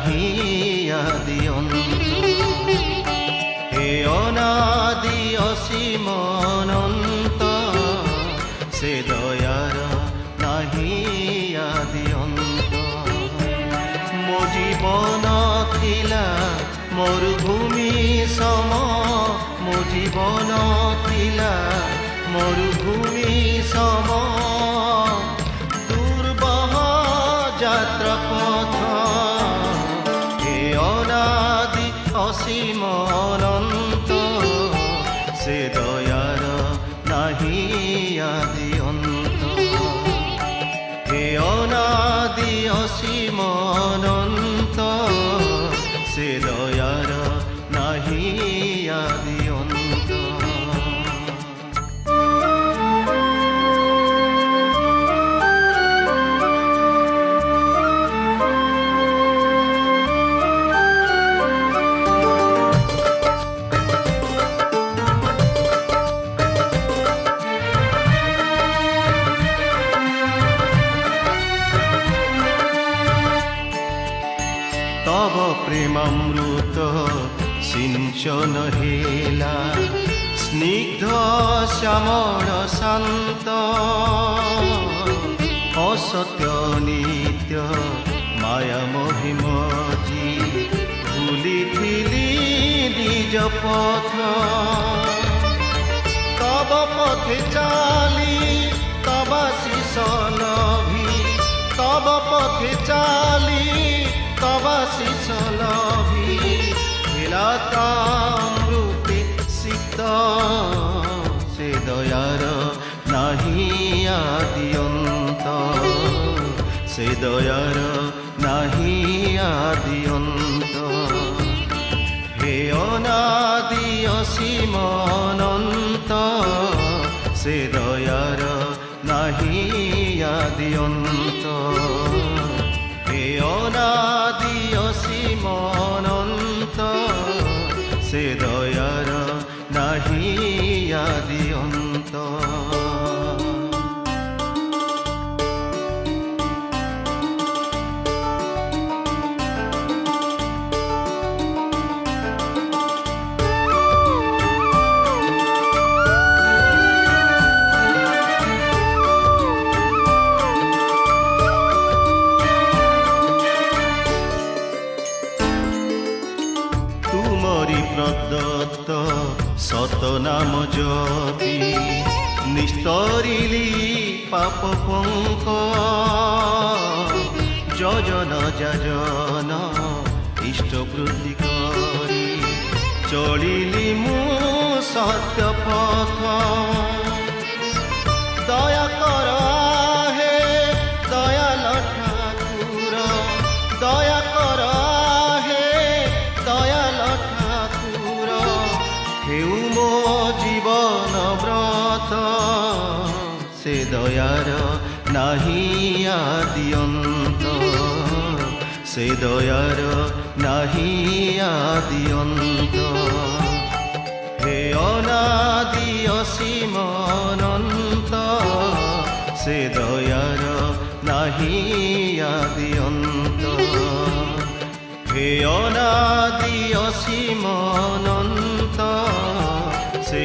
নাহি আদি অন্ত। হে অনাদি অসীম অনন্ত, সে দয়ার নাহি আদি অন্ত। মো জীবন থিলা মরুভূমি সম, মো জীবন থিলা মরুভূমি সম। দুর্বহ যাত্রা পথ, হে অনাদি অসীম অনন্ত, সে দয়ার নাহি আদি অন্ত। হে অনাদি অসীম অনন্ত, সে দয়ার নাহি আদি অন্ত। তব প্রেমামৃত সিঞ্চন হেলা, স্নিগ্ধ শ্যামল শান্ত। অসত্য নিত্য মায়া মহিমজি, ভুলিথিলি নিজ পথ। তব পথে চালি তব শিষ লভি, তব পথে চালি তব শিষ লভি। হেলাতামৃতে সিক্ত, সে দয়ার নাহি আদি অন্ত। সে দয়ার নাহি আদি অন্ত। হে অনাদি অসীম অনন্ত, সে দয়ার নাহি আদি অন্ত। হে অনাদি অসীম অনন্ত, সে দয়ার নাহি আদি অন্ত। তুমরি প্রদত্ত সত নাম জপি, নিস্তরিলি পাপ পঙ্ক। যজন যাজন ইষ্ট বৃদ্ধি করি, চলিলি মু সত্য পথ। দয়া কর হে দয়াল ঠাকুর, দয়া কর হে দয়াল ঠাকুর। হেউ মো জীবন ব্রত, সে দয়ার নাহি আদি অন্ত। সে দয়ার নাহি আদি অন্ত। হে অনাদি অসীম অনন্ত, সে দয়ার নাহি আদি অন্ত। হে অনাদি অসীম অনন্ত, সে